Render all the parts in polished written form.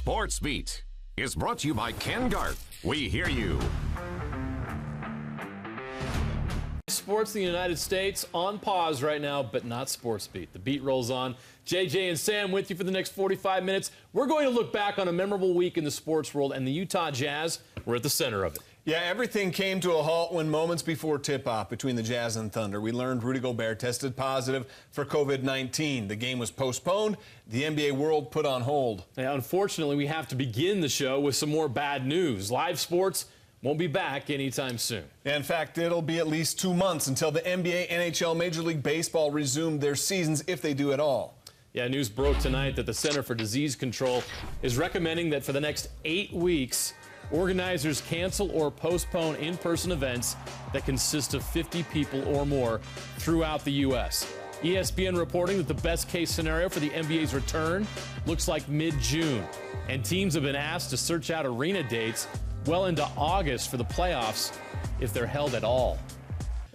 SportsBeat is brought to you by Ken Garth. We hear you. Sports in the United States on pause right now, but not SportsBeat. The beat rolls on. JJ and Sam with you for the next 45 minutes. We're going to look back on a memorable week in the sports world, and the Utah Jazz were at the center of it. Yeah, everything came to a halt when moments before tip-off between the Jazz and Thunder, we learned Rudy Gobert tested positive for COVID-19. The game was postponed. The NBA world put on hold. Now, unfortunately, we have to begin the show with some more bad news. Live sports won't be back anytime soon. In fact, it'll be at least 2 months until the NBA, NHL, Major League Baseball resume their seasons, if they do at all. Yeah, news broke tonight that the Center for Disease Control is recommending that for the next 8 weeks, organizers cancel or postpone in-person events that consist of 50 people or more throughout the U.S. ESPN reporting that the best-case scenario for the NBA's return looks like mid-June, and teams have been asked to search out arena dates well into August for the playoffs if they're held at all.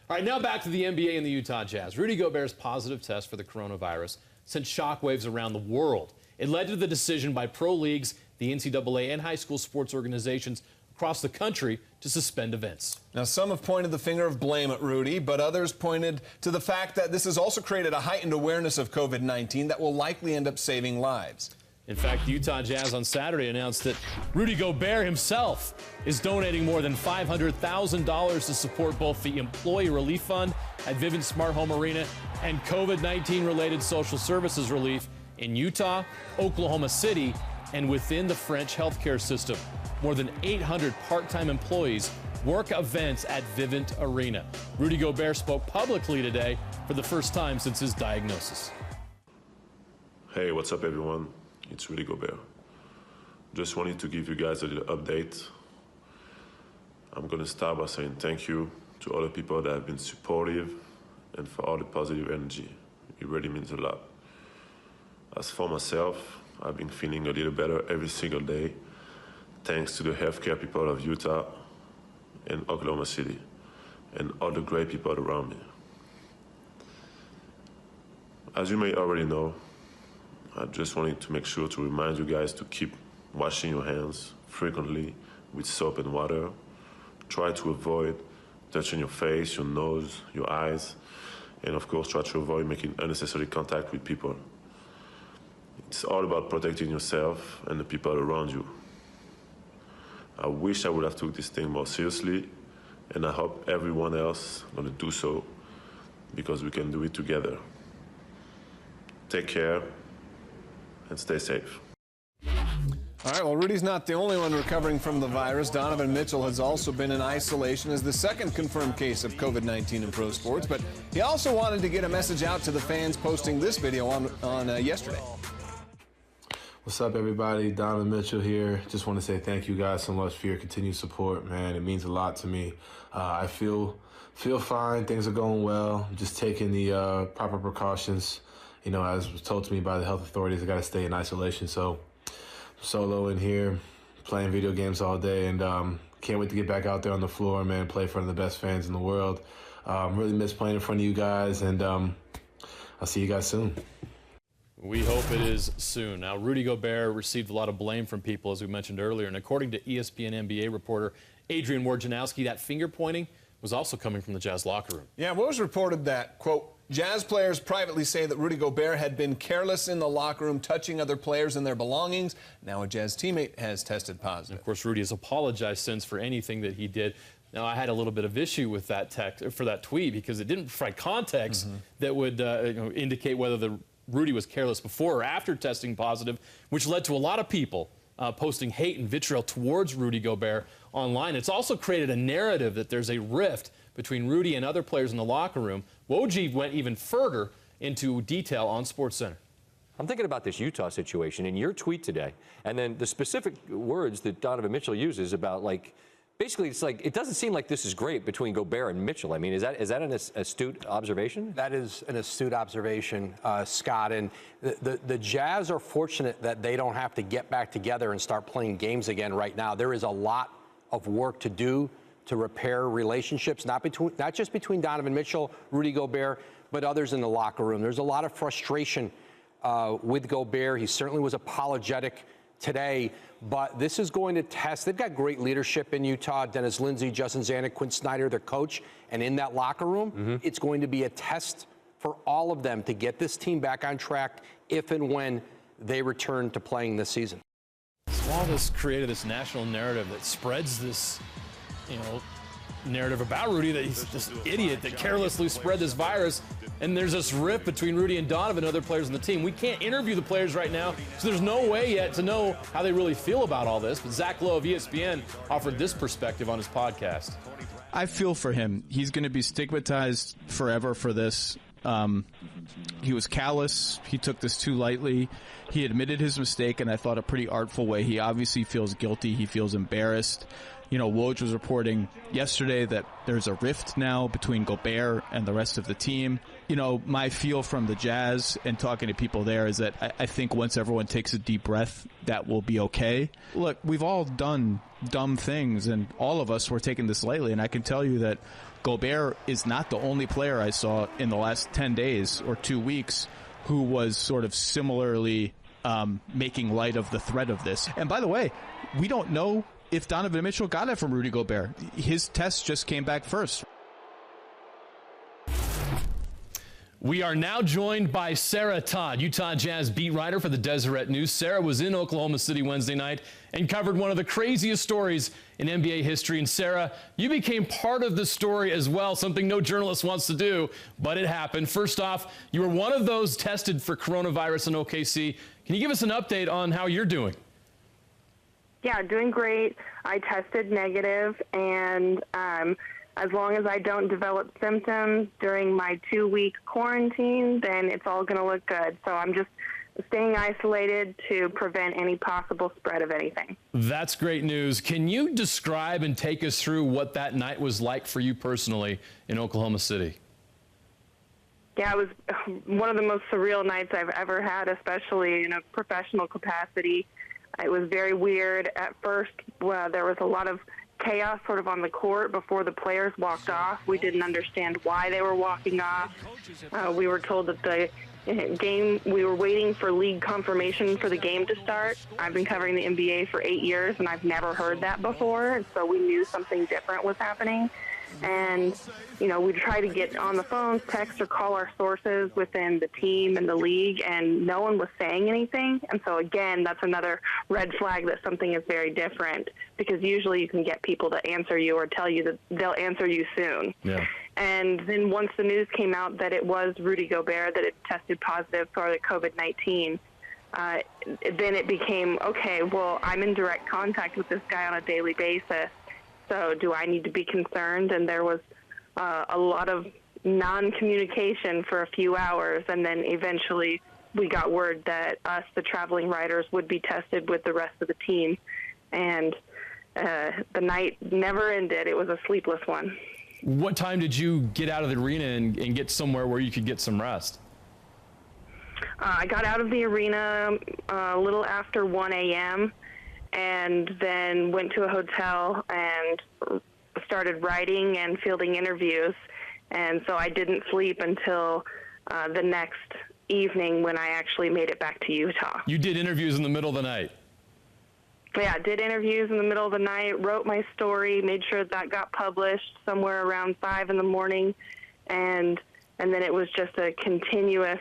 All right, now back to the NBA and the Utah Jazz. Rudy Gobert's positive test for the coronavirus sent shockwaves around the world. It led to the decision by pro leagues, the NCAA, and high school sports organizations across the country to suspend events. Now, some have pointed the finger of blame at Rudy, but others pointed to the fact that this has also created a heightened awareness of COVID-19 that will likely end up saving lives. In fact, the Utah Jazz on Saturday announced that Rudy Gobert himself is donating more than $500,000 to support both the Employee Relief Fund at Vivint Smart Home Arena and COVID-19 related social services relief in Utah, Oklahoma City, and within the French healthcare system. More than 800 part-time employees work events at Vivint Arena. Rudy Gobert spoke publicly today for the first time since his diagnosis. Hey, what's up, everyone? It's Rudy Gobert. Just wanted to give you guys a little update. I'm going to start by saying thank you to all the people that have been supportive and for all the positive energy. It really means a lot. As for myself, I've been feeling a little better every single day thanks to the healthcare people of Utah and Oklahoma City and all the great people around me. As you may already know, I just wanted to make sure to remind you guys to keep washing your hands frequently with soap and water. Try to avoid touching your face, your nose, your eyes, and of course try to avoid making unnecessary contact with people. It's all about protecting yourself and the people around you. I wish I would have took this thing more seriously, and I hope everyone else is going to do so because we can do it together. Take care and stay safe. All right, well, Rudy's not the only one recovering from the virus. Donovan Mitchell has also been in isolation as the second confirmed case of COVID-19 in pro sports, but he also wanted to get a message out to the fans, posting this video on yesterday. What's up, everybody? Donovan Mitchell here. Just want to say thank you guys so much for your continued support, man. It means a lot to me. I feel fine. Things are going well. I'm just taking the proper precautions. You know, as was told to me by the health authorities, I got to stay in isolation. So, solo in here, playing video games all day, and can't wait to get back out there on the floor, man, play in front of the best fans in the world. Really miss playing in front of you guys, and I'll see you guys soon. We hope it is soon. Now, Rudy Gobert received a lot of blame from people, as we mentioned earlier, and according to ESPN NBA reporter Adrian Wojnarowski, that finger pointing was also coming from the Jazz locker room. Yeah, it was reported that, quote, Jazz players privately say that Rudy Gobert had been careless in the locker room, touching other players and their belongings. Now a Jazz teammate has tested positive. And of course, Rudy has apologized since for anything that he did. Now, I had a little bit of issue with that text, for that tweet, because it didn't provide context that would indicate whether Rudy was careless before or after testing positive, which led to a lot of people posting hate and vitriol towards Rudy Gobert online. It's also created a narrative that there's a rift between Rudy and other players in the locker room. Woj went even further into detail on SportsCenter. I'm thinking about this Utah situation in your tweet today, and then the specific words that Donovan Mitchell uses about, like, basically it's like it doesn't seem like this is great between Gobert and Mitchell. I mean, is that an astute observation? That is an astute observation, Scott. And the Jazz are fortunate that they don't have to get back together and start playing games again right now. There is a lot of work to do to repair relationships, not just between Donovan Mitchell, Rudy Gobert, but others in the locker room. There's a lot of frustration with Gobert. He certainly was apologetic today. But this is going to test. They've got great leadership in Utah. Dennis Lindsay, Justin Zanuck, Quinn Snyder, their coach. And in that locker room, it's going to be a test for all of them to get this team back on track if and when they return to playing this season. Swallow has created this national narrative that spreads this, narrative about Rudy, that he's this idiot that carelessly spread this virus. And there's this rift between Rudy and Donovan and other players on the team. We can't interview the players right now, so there's no way yet to know how they really feel about all this. But Zach Lowe of ESPN offered this perspective on his podcast. I feel for him. He's going to be stigmatized forever for this. He was callous. He took this too lightly. He admitted his mistake in, I thought, a pretty artful way. He obviously feels guilty. He feels embarrassed. Woj was reporting yesterday that there's a rift now between Gobert and the rest of the team. My feel from the Jazz and talking to people there is that I think once everyone takes a deep breath, that will be okay. Look, we've all done dumb things, and all of us were taking this lightly, and I can tell you that Gobert is not the only player I saw in the last 10 days or 2 weeks who was sort of similarly making light of the threat of this. And by the way, we don't know if Donovan Mitchell got it from Rudy Gobert. His test just came back first. We are now joined by Sarah Todd, Utah Jazz beat writer for the Deseret News. Sarah was in Oklahoma City Wednesday night and covered one of the craziest stories in NBA history. And Sarah, you became part of the story as well, something no journalist wants to do, but it happened. First off, you were one of those tested for coronavirus in OKC. Can you give us an update on how you're doing? Yeah, doing great. I tested negative, and as long as I don't develop symptoms during my 2-week quarantine, then it's all going to look good. So I'm just staying isolated to prevent any possible spread of anything. That's great news. Can you describe and take us through what that night was like for you personally in Oklahoma City? Yeah, it was one of the most surreal nights I've ever had, especially in a professional capacity. It was very weird. At first, there was a lot of chaos sort of on the court before the players walked off. We didn't understand why they were walking off. We were told that the game, we were waiting for league confirmation for the game to start. I've been covering the NBA for 8 years, and I've never heard that before, so we knew something different was happening. And, we tried to get on the phones, text, or call our sources within the team and the league, and no one was saying anything. And so, again, that's another red flag that something is very different, because usually you can get people to answer you or tell you that they'll answer you soon. Yeah. And then once the news came out that it was Rudy Gobert that had tested positive for the COVID-19, then it became, okay, well, I'm in direct contact with this guy on a daily basis. So do I need to be concerned? And there was a lot of non-communication for a few hours, and then eventually we got word that us, the traveling writers, would be tested with the rest of the team. And the night never ended. It was a sleepless one. What time did you get out of the arena and get somewhere where you could get some rest? I got out of the arena a little after 1 a.m., and then went to a hotel and started writing and fielding interviews. And so I didn't sleep until the next evening when I actually made it back to Utah. You did interviews in the middle of the night? Yeah, did interviews in the middle of the night, wrote my story, made sure that got published somewhere around 5 in the morning. And then it was just a continuous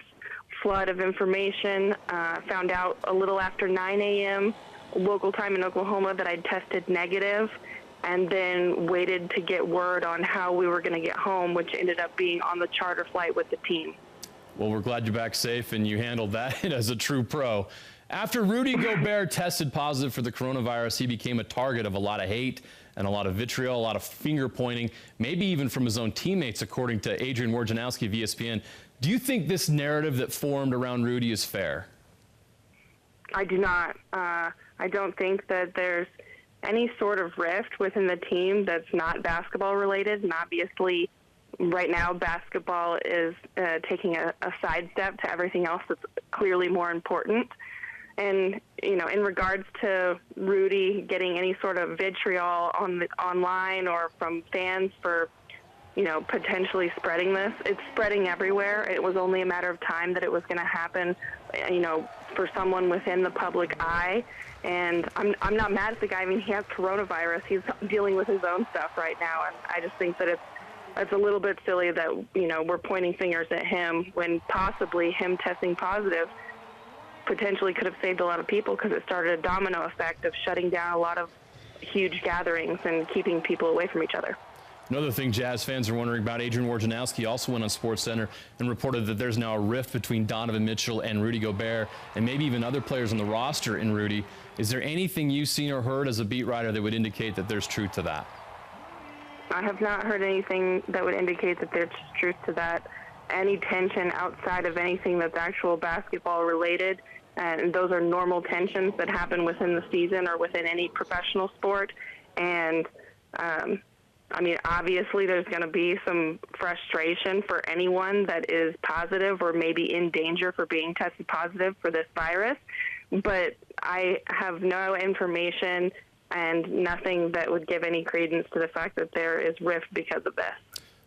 flood of information. Found out a little after 9 a.m., local time in Oklahoma, that I'd tested negative, and then waited to get word on how we were going to get home, which ended up being on the charter flight with the team. Well, we're glad you're back safe and you handled that as a true pro. After Rudy Gobert tested positive for the coronavirus, he became a target of a lot of hate and a lot of vitriol, a lot of finger pointing, maybe even from his own teammates, according to Adrian Wojnarowski of ESPN. Do you think this narrative that formed around Rudy is fair? I do not. I don't think that there's any sort of rift within the team that's not basketball related. And obviously, right now, basketball is taking a sidestep to everything else that's clearly more important. And, in regards to Rudy getting any sort of vitriol online or from fans for, potentially spreading this, it's spreading everywhere. It was only a matter of time that it was going to happen, for someone within the public eye. And I'm not mad at the guy. I mean, he has coronavirus. He's dealing with his own stuff right now, and I just think that it's a little bit silly that, you know, we're pointing fingers at him when possibly him testing positive potentially could have saved a lot of people, because it started a domino effect of shutting down a lot of huge gatherings and keeping people away from each other. Another thing Jazz fans are wondering about, Adrian Wojnarowski also went on SportsCenter and reported that there's now a rift between Donovan Mitchell and Rudy Gobert, and maybe even other players on the roster in Rudy. Is there anything you've seen or heard as a beat writer that would indicate that there's truth to that? I have not heard anything that would indicate that there's truth to that. Any tension outside of anything that's actual basketball related, and those are normal tensions that happen within the season or within any professional sport. And I mean, obviously there's going to be some frustration for anyone that is positive or maybe in danger for being tested positive for this virus, but I have no information and nothing that would give any credence to the fact that there is rift because of this.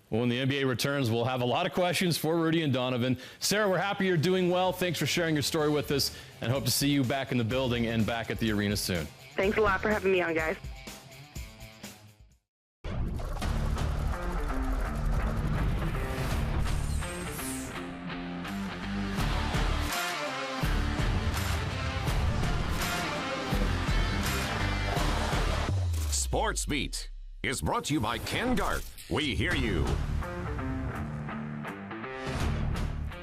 Well, when the NBA returns, we'll have a lot of questions for Rudy and Donovan. Sarah, we're happy you're doing well. Thanks for sharing your story with us, and hope to see you back in the building and back at the arena soon. Thanks a lot for having me on, guys. SportsBeat is brought to you by Ken Garth. We hear you.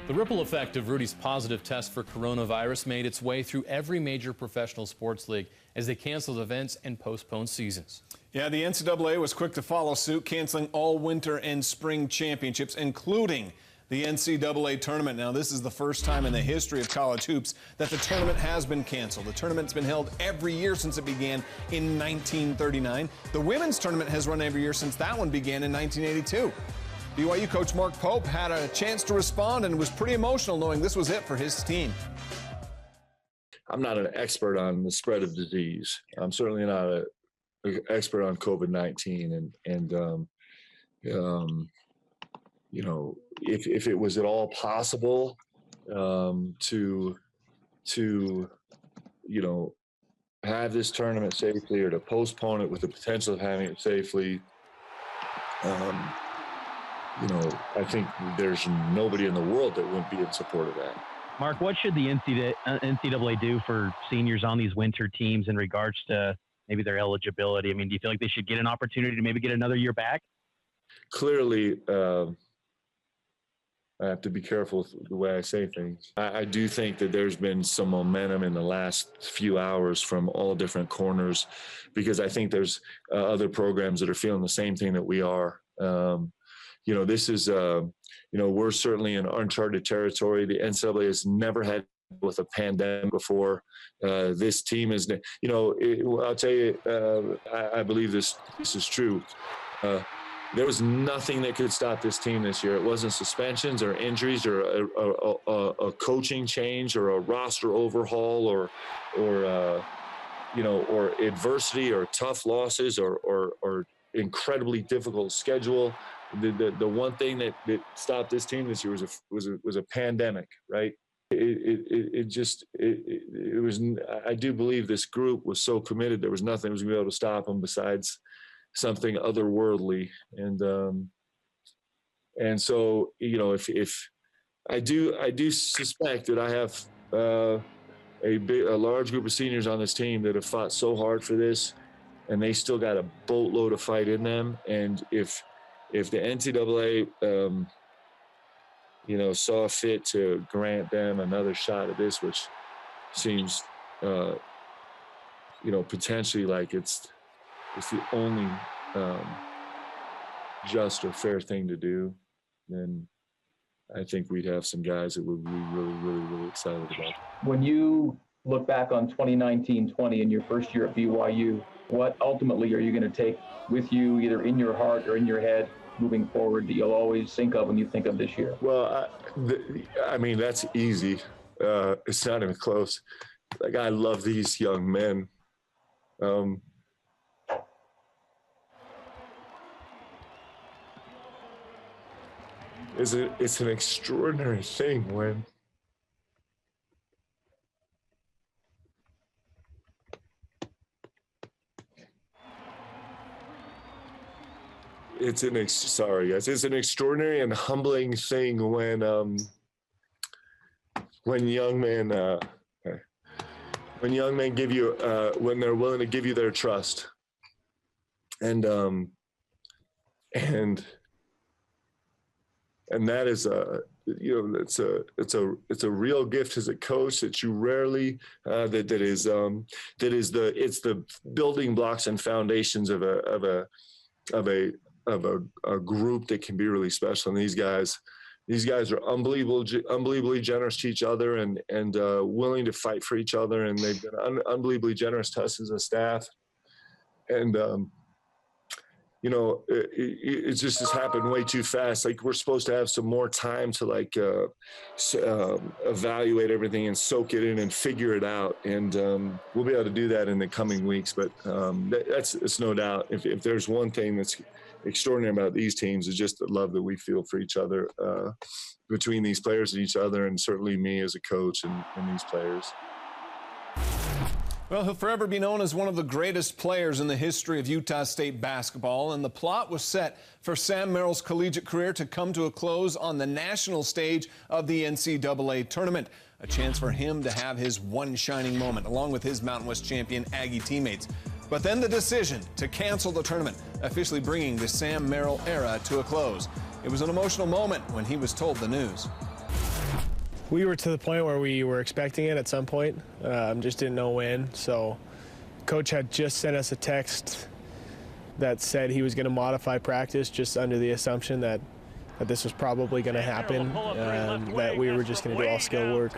The ripple effect of Rudy's positive test for coronavirus made its way through every major professional sports league as they canceled events and postponed seasons. Yeah, the NCAA was quick to follow suit, canceling all winter and spring championships, including the NCAA Tournament. Now, this is the first time in the history of college hoops that the tournament has been canceled. The tournament's been held every year since it began in 1939. The women's tournament has run every year since that one began in 1982. BYU coach Mark Pope had a chance to respond and was pretty emotional knowing this was it for his team. I'm not an expert on the spread of disease. I'm certainly not an expert on COVID-19, and you know, if it was at all possible to you know, have this tournament safely or to postpone it with the potential of having it safely, you know, I think there's nobody in the world that wouldn't be in support of that. Mark, what should the NCAA do for seniors on these winter teams in regards to maybe their eligibility? I mean, do you feel like they should get an opportunity to maybe get another year back? Clearly, I have to be careful with the way I say things. I do think that there's been some momentum in the last few hours from all different corners, because I think there's other programs that are feeling the same thing that we are. You know, this is, you know, we're certainly in uncharted territory. The NCAA has never had with a pandemic before. This team is, you know, I'll tell you, I believe this is true. There was nothing that could stop this team this year. It wasn't suspensions or injuries or a coaching change or a roster overhaul or you know, or adversity or tough losses or incredibly difficult schedule. The one thing that stopped this team this year was a pandemic, right? It was. I do believe this group was so committed. There was nothing that was going to be able to stop them besides something otherworldly. And so, you know, if I do suspect that I have a large group of seniors on this team that have fought so hard for this, and they still got a boatload of fight in them. And if the NCAA, you know, saw fit to grant them another shot at this, which seems, you know, potentially like it's the only just or fair thing to do, then I think we'd have some guys that would be really, really, really excited about. When you look back on 2019-20 in your first year at BYU, what ultimately are you going to take with you, either in your heart or in your head, moving forward, that you'll always think of when you think of this year? Well, I mean, that's easy. It's not even close. Like, I love these young men. It's an extraordinary thing it's an extraordinary and humbling thing when young men give you when they're willing to give you their trust, and that is it's a real gift as a coach that you rarely it's the building blocks and foundations of a group that can be really special. And these guys are unbelievably generous to each other and willing to fight for each other, and they've been unbelievably generous to us as a staff. And it just has happened way too fast. Like, we're supposed to have some more time to evaluate everything and soak it in and figure it out. And we'll be able to do that in the coming weeks. But it's no doubt. If there's one thing that's extraordinary about these teams, is just the love that we feel for each other, between these players and each other, and certainly me as a coach and these players. Well, he'll forever be known as one of the greatest players in the history of Utah State basketball, and the plot was set for Sam Merrill's collegiate career to come to a close on the national stage of the NCAA Tournament, a chance for him to have his one shining moment, along with his Mountain West champion Aggie teammates. But then the decision to cancel the tournament, officially bringing the Sam Merrill era to a close. It was an emotional moment when he was told the news. We were to the point where we were expecting it at some point, just didn't know when. So Coach had just sent us a text that said he was going to modify practice, just under the assumption that this was probably going to happen, that we were just going to do all skill work.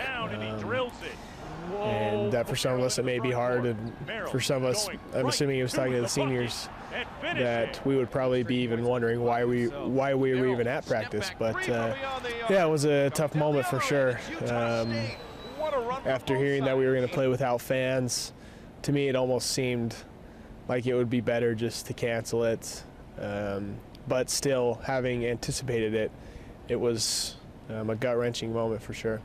And that for some of us it may be hard, and for some of us, I'm assuming he was talking to the seniors, that we would probably be even wondering why we were even at practice. But yeah, it was a tough moment for sure. After hearing that we were going to play without fans, to me it almost seemed like it would be better just to cancel it. But still, having anticipated it, it was a gut-wrenching moment for sure.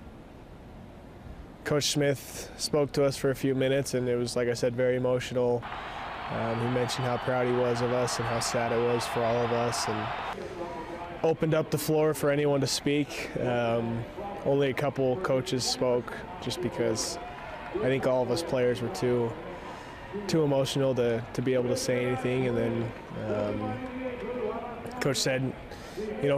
Coach Smith spoke to us for a few minutes, and it was, like I said, very emotional. He mentioned how proud he was of us and how sad it was for all of us, and opened up the floor for anyone to speak. Only a couple coaches spoke, just because I think all of us players were too emotional to be able to say anything. And then Coach said,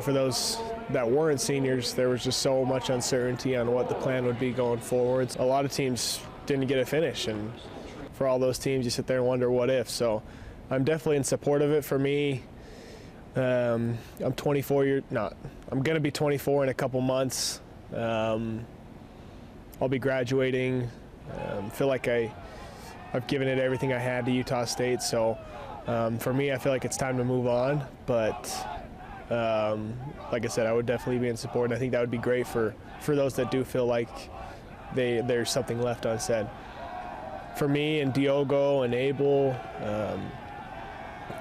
for those that weren't seniors, there was just so much uncertainty on what the plan would be going forward. A lot of teams didn't get a finish, and for all those teams, you sit there and wonder what if. So I'm definitely in support of it. For me, I'm 24 years, I'm going to be 24 in a couple months. I'll be graduating. Feel like I've given it everything I had to Utah State. So for me, I feel like it's time to move on. But like I said, I would definitely be in support, and I think that would be great for those that do feel like there's something left unsaid. For me and Diogo and Abel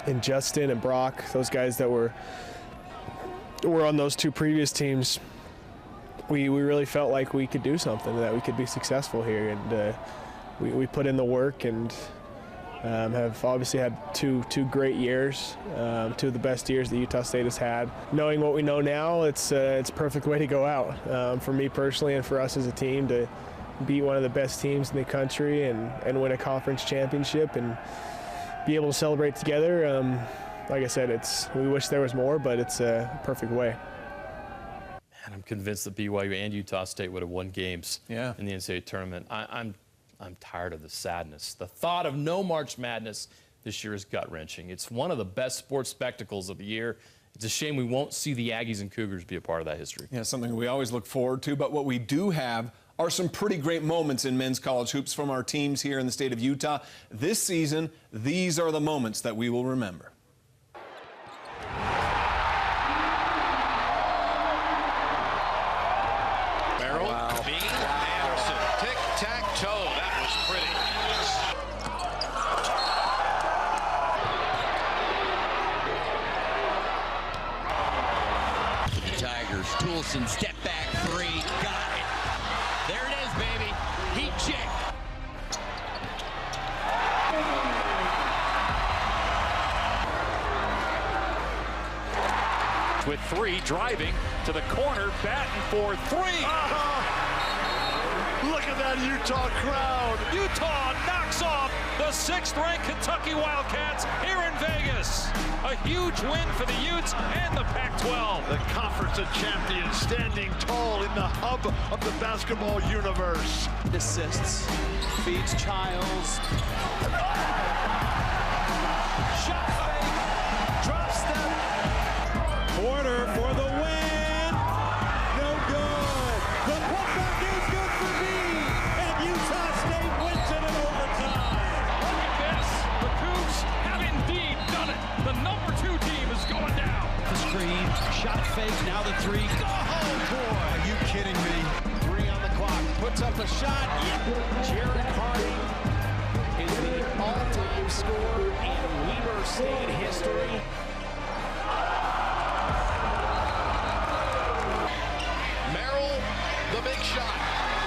and Justin and Brock, those guys that were on those two previous teams, we really felt like we could do something, that we could be successful here, and we put in the work, and have obviously had two great years, two of the best years that Utah State has had. Knowing what we know now, it's a perfect way to go out, for me personally and for us as a team, to beat one of the best teams in the country and win a conference championship and be able to celebrate together. Like I said, we wish there was more, but it's a perfect way. And I'm convinced that BYU and Utah State would have won games in the NCAA tournament. I'm tired of the sadness. The thought of no March Madness this year is gut-wrenching. It's one of the best sports spectacles of the year. It's a shame we won't see the Aggies and Cougars be a part of that history. Yeah, something we always look forward to, but what we do have are some pretty great moments in men's college hoops from our teams here in the state of Utah. This season, these are the moments that we will remember. Merrill, Bean, Anderson, tic-tac-toe. That was pretty. Tigers, Toulson, step back three, got it. There it is, baby. Heat check. with 3, driving to the corner, batting for 3. Look at that Utah crowd. Utah knocks off the 6th-ranked Kentucky Wildcats here in Vegas. A huge win for the Utes and the Pac-12. The Conference of Champions standing tall in the hub of the basketball universe. Assists, feeds Childs. Shot fake, drop step. Porter for the win. No good. The putback is good for me. And Utah State wins it in overtime. Look at this. The Cougs have indeed done it. The number 2 team is going down. The screen, shot fake, now the 3. Oh, boy. Are you kidding me? 3 on the clock. Puts up a shot. Yep. Jared Harding is the all-time scorer in Weber State history. Merrill, the big shot,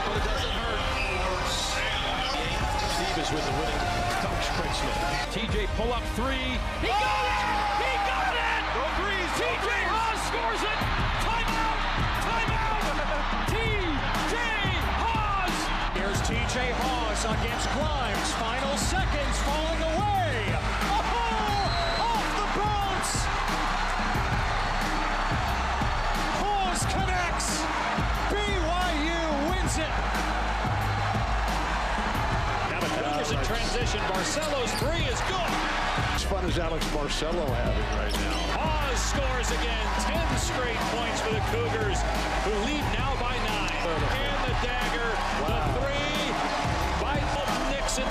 but it doesn't hurt. Steve is with the winning coach, Craig Smith. TJ pull up 3. He got it! He got it! No threes. TJ Haws scores it! Timeout! Timeout! TJ Haws! Here's TJ Haws against Grimes. Final seconds falling away. Oh, off the bounce. Haws connects. BYU wins it. Now the Cougars in transition. Barcelo's 3 is good. As fun as Alex Barcelo having right now. Haws scores again. 10 straight points for the Cougars, who lead now by 9. And the dagger, the 3 by Nixon.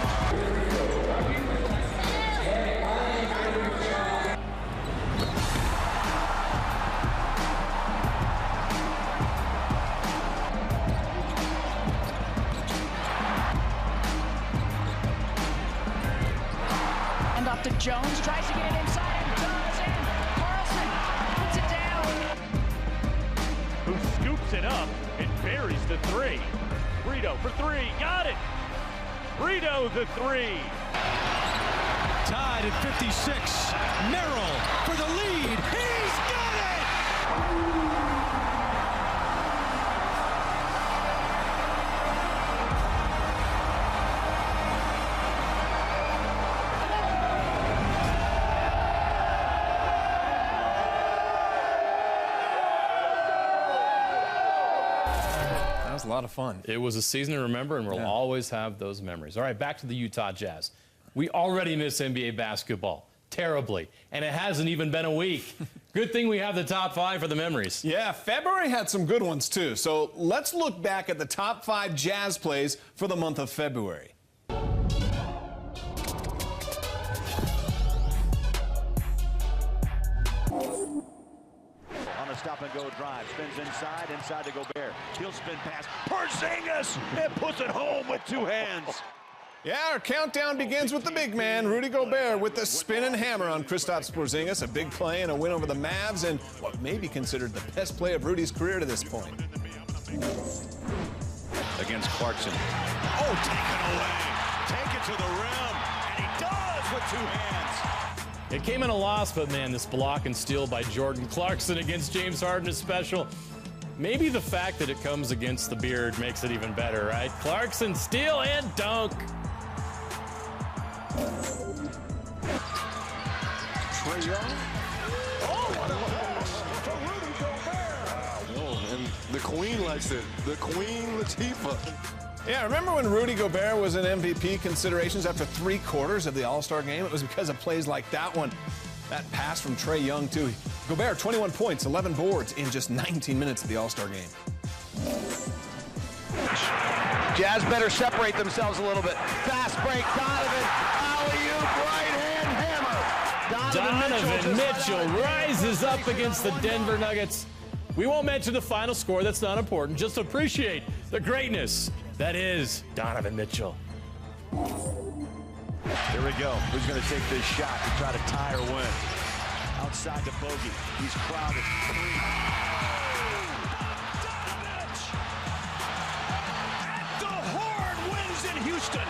And off to Jones, tries to get it inside and does, and Carlson puts it down. Who scoops it up and buries the 3. Brito for 3, got it! Brito the 3. Tied at 56. Merrill for the lead. He's got it! That was a lot of fun. It was a season to remember, and we'll always have those memories. All right, back to the Utah Jazz. We already miss NBA basketball terribly, and it hasn't even been a week. Good thing we have the top 5 for the memories. Yeah, February had some good ones, too. So let's look back at the top 5 Jazz plays for the month of February. On a stop-and-go drive, spins inside to Gobert. He'll spin past Porzingis and puts it home with 2 hands. Yeah, our countdown begins with the big man, Rudy Gobert, with the spin and hammer on Kristaps Porzingis. A big play and a win over the Mavs, and what may be considered the best play of Rudy's career to this point. Against Clarkson. Oh, taken away. Take it to the rim, and he does with 2 hands. It came in a loss, but man, this block and steal by Jordan Clarkson against James Harden is special. Maybe the fact that it comes against the beard makes it even better, right? Clarkson, steal and dunk. Trae Young. Oh, for Rudy Gobert. And the Queen likes it. The Queen Latifah. Yeah, remember when Rudy Gobert was in MVP considerations after 3 quarters of the All-Star game? It was because of plays like that one. That pass from Trae Young, too. Gobert, 21 points, 11 boards in just 19 minutes of the All-Star game. Jazz better separate themselves a little bit. Fast break, Donovan. Alley-oop, right-hand hammer. Donovan Mitchell rises up against the Denver Nuggets. We won't mention the final score. That's not important. Just appreciate the greatness that is Donovan Mitchell. Here we go. Who's going to take this shot to try to tie or win? Outside the bogey. He's crowded. 3. Donovich! And the Horn wins is in Houston.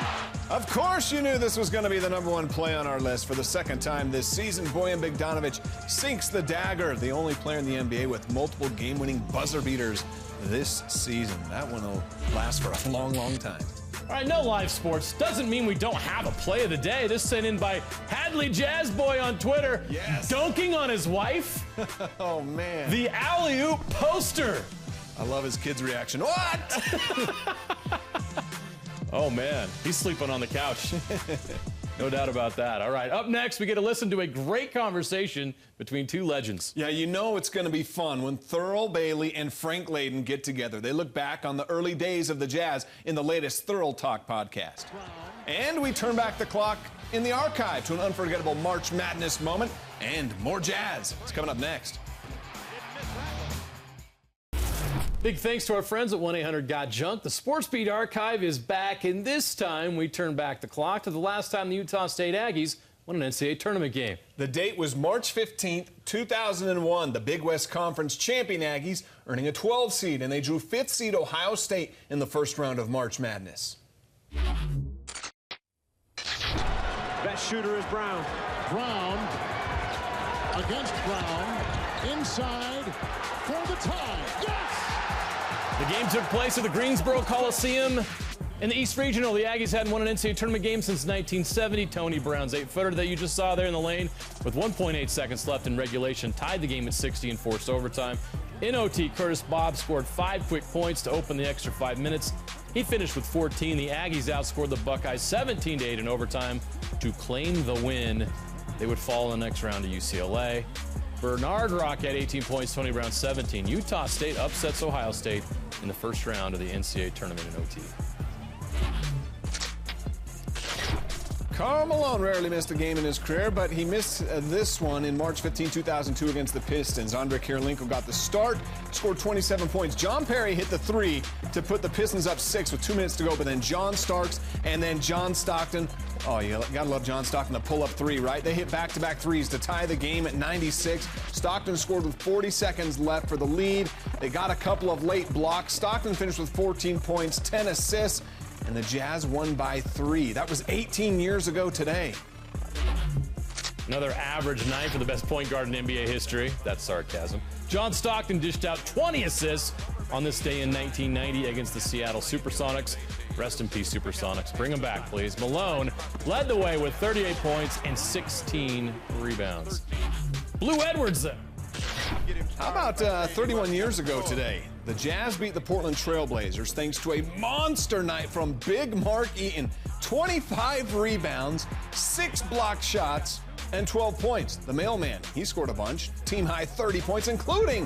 Of course you knew this was going to be the number one play on our list for the second time this season. Bojan Bogdanovic sinks the dagger, the only player in the NBA with multiple game-winning buzzer beaters this season. That one will last for a long, long time. All right, no live sports doesn't mean we don't have a play of the day. This sent in by Hadley Jazzboy on Twitter. Yes. Dunking on his wife. Oh, man. The alley-oop poster. I love his kid's reaction. What? Oh, man. He's sleeping on the couch. No doubt about that. All right, up next, we get to listen to a great conversation between two legends. Yeah, you know it's going to be fun when Thurl Bailey and Frank Layden get together. They look back on the early days of the Jazz in the latest Thurl Talk podcast. And we turn back the clock in the archive to an unforgettable March Madness moment and more Jazz. It's coming up next. Big thanks to our friends at 1-800-GOT-JUNK. The SportsBeat archive is back, and this time we turn back the clock to the last time the Utah State Aggies won an NCAA tournament game. The date was March 15th, 2001. The Big West Conference champion Aggies earning a 12 seed, and they drew 5th seed Ohio State in the first round of March Madness. Best shooter is Brown. Brown against Brown. Inside for the tie. Yes! The game took place at the Greensboro Coliseum in the East Regional. The Aggies hadn't won an NCAA tournament game since 1970. Tony Brown's 8-footer that you just saw there in the lane with 1.8 seconds left in regulation tied the game at 60 and forced overtime. In OT, Curtis Bobb scored 5 quick points to open the extra 5 minutes. He finished with 14. The Aggies outscored the Buckeyes 17-8 in overtime to claim the win. They would fall in the next round to UCLA. Bernard Rock had 18 points, Tony Brown 17. Utah State upsets Ohio State in the first round of the NCAA tournament in OT. Karl Malone rarely missed a game in his career, but he missed this one in March 15, 2002 against the Pistons. Andre Kirilenko got the start, scored 27 points. John Perry hit the 3 to put the Pistons up 6 with 2 minutes to go, but then John Starks and then John Stockton. Oh, you gotta love John Stockton, the pull-up 3, right? They hit back-to-back threes to tie the game at 96. Stockton scored with 40 seconds left for the lead. They got a couple of late blocks. Stockton finished with 14 points, 10 assists, and the Jazz won by 3. That was 18 years ago today. Another average night for the best point guard in NBA history. That's sarcasm. John Stockton dished out 20 assists on this day in 1990 against the Seattle Supersonics. Rest in peace, Supersonics. Bring them back, please. Malone led the way with 38 points and 16 rebounds. Blue Edwards, though. How about 31 years ago today? The Jazz beat the Portland Trailblazers thanks to a monster night from Big Mark Eaton. 25 rebounds, 6 blocked shots, and 12 points. The mailman, he scored a bunch. Team-high 30 points, including,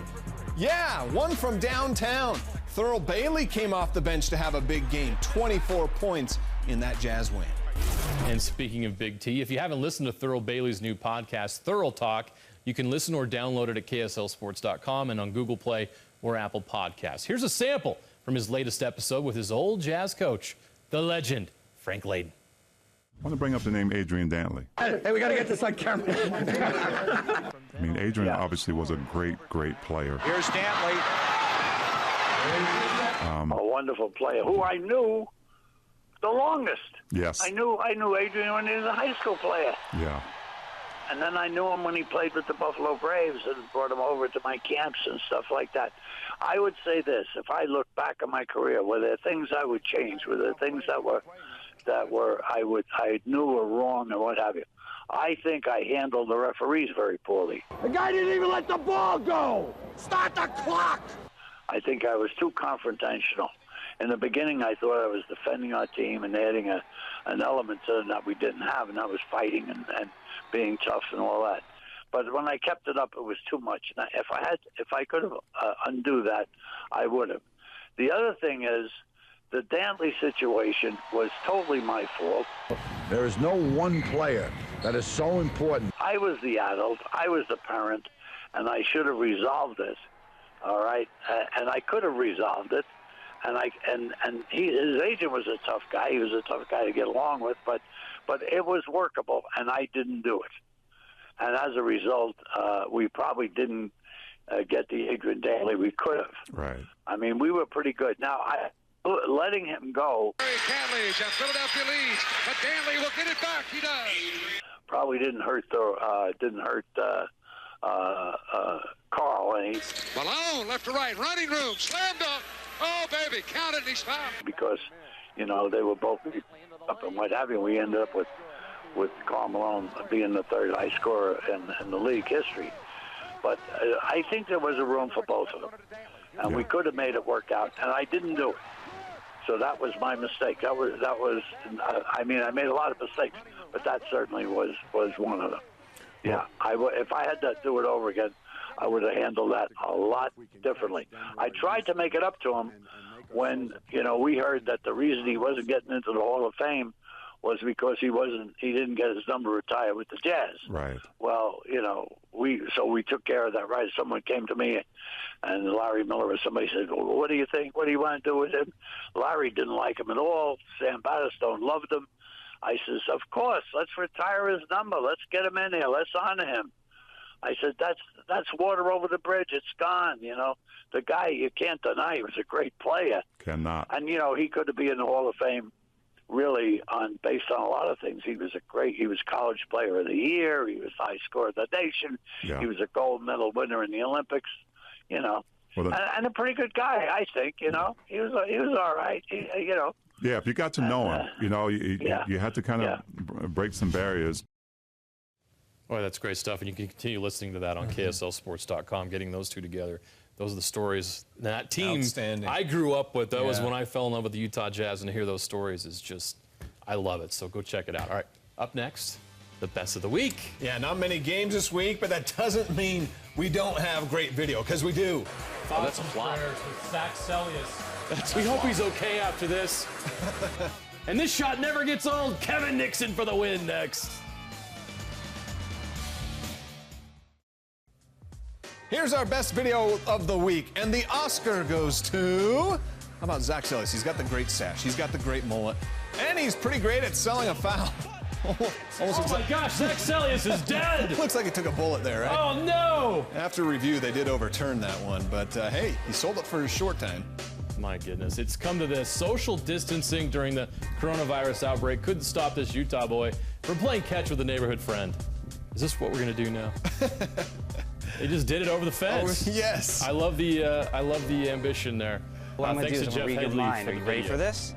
one from downtown. Thurl Bailey came off the bench to have a big game. 24 points in that Jazz win. And speaking of Big T, if you haven't listened to Thurl Bailey's new podcast, Thurl Talk, you can listen or download it at KSLSports.com and on Google Play or Apple Podcasts. Here's a sample from his latest episode with his old Jazz coach, the legend, Frank Layden. I want to bring up the name Adrian Dantley. Hey, we got to get this on camera. I mean, Adrian obviously was a great, great player. Here's Dantley. A wonderful player who I knew the longest. Yes. I knew Adrian when he was a high school player. Yeah. And then I knew him when he played with the Buffalo Braves and brought him over to my camps and stuff like that. I would say this: if I look back at my career, were there things I would change? Were there things that I knew were wrong and what have you? I think I handled the referees very poorly. The guy didn't even let the ball go. Start the clock. I think I was too confrontational. In the beginning, I thought I was defending our team and adding an element to it that we didn't have, and that was fighting and being tough and all that. But when I kept it up, it was too much. Now, if I could have undo that, I would have. The other thing is, the Dantley situation was totally my fault. There is no one player that is so important. I was the adult, I was the parent, and I should have resolved this. All right, and I could have resolved it, his agent was a tough guy. He was a tough guy to get along with, but it was workable, and I didn't do it. And as a result, we probably didn't get the Adrian Dantley we could have. Right. I mean, we were pretty good. Now, letting him go. Canleys and Philadelphia leads, but Danley will get it back. He does. Probably didn't hurt Carl any. Malone, left to right, running room, slam dunk. Oh, baby, count it, and he's fouled. Because, you know, they were both up and what have you. We ended up with Karl Malone being the third high scorer in the league history. But I think there was a room for both of them. And we could have made it work out, and I didn't do it. So that was my mistake. That was. I mean, I made a lot of mistakes, but that certainly was one of them. Yeah, if I had to do it over again, I would have handled that a lot differently. I tried to make it up to him when, you know, we heard that the reason he wasn't getting into the Hall of Fame was because he didn't get his number retired with the Jazz. Right. Well, you know, we took care of that, right? Someone came to me, and Larry Miller or somebody said, well, what do you think? What do you want to do with him? Larry didn't like him at all. Sam Battistone loved him. I says, of course, let's retire his number. Let's get him in here. Let's honor him. I said, that's water over the bridge. It's gone, you know. The guy, you can't deny he was a great player. Cannot. And, you know, he could be in the Hall of Fame really based on a lot of things. He was college player of the year. He was high scorer of the nation. Yeah. He was a gold medal winner in the Olympics, you know. Well, and a pretty good guy, I think, you know. He was all right, you know. Yeah, if you got to know him, you know, you had to kind of break some barriers. Boy, that's great stuff, and you can continue listening to that on KSLSports.com, getting those two together. Those are the stories. That team I grew up with, that was when I fell in love with the Utah Jazz, and to hear those stories is just, I love it. So go check it out. All right, up next, the best of the week. Yeah, not many games this week, but that doesn't mean we don't have great video, because we do. That's a flop. Zach Sellius. We hope he's okay after this. And this shot never gets old. Kevin Nixon for the win next. Here's our best video of the week, and the Oscar goes to... How about Zach Sellius? He's got the great sash. He's got the great mullet, and he's pretty great at selling a foul. Oh my gosh, Zach Sellius is dead. Looks like he took a bullet there, right? Oh no! After review, they did overturn that one, but hey, he sold it for a short time. My goodness, it's come to this. Social distancing during the coronavirus outbreak couldn't stop this Utah boy from playing catch with a neighborhood friend. Is this what we're gonna do now? They just did it over the fence. Oh, yes. I love the ambition there. What I'm gonna do is Jeff read your mind. Are you ready for this?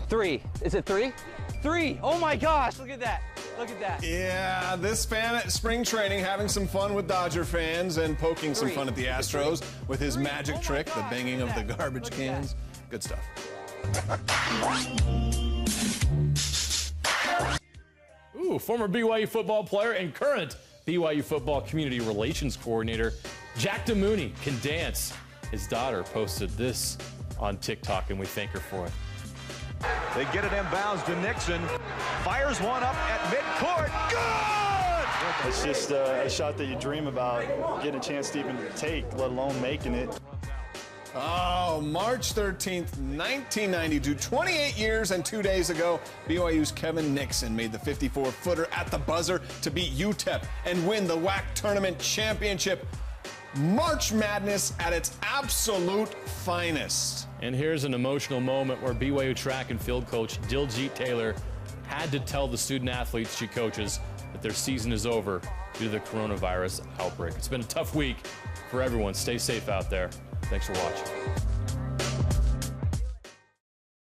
3. Is it 3? 3. Oh my gosh, look at that. Look at that. Yeah, this fan at spring training having some fun with Dodger fans and poking some fun at the Astros with his magic trick, the banging of the garbage cans. Good stuff. Ooh, former BYU football player and current BYU football community relations coordinator Jack DeMooney can dance. His daughter posted this on TikTok, and we thank her for it. They get it inbounds to Nixon. Fires one up at midcourt. Good! It's just a shot that you dream about getting a chance to even take, let alone making it. Oh, March 13th, 1992, 28 years and 2 days ago, BYU's Kevin Nixon made the 54-footer at the buzzer to beat UTEP and win the WAC Tournament Championship. March Madness at its absolute finest. And here's an emotional moment where BYU track and field coach Diljit Taylor had to tell the student athletes she coaches that their season is over due to the coronavirus outbreak. It's been a tough week for everyone. Stay safe out there. Thanks for watching.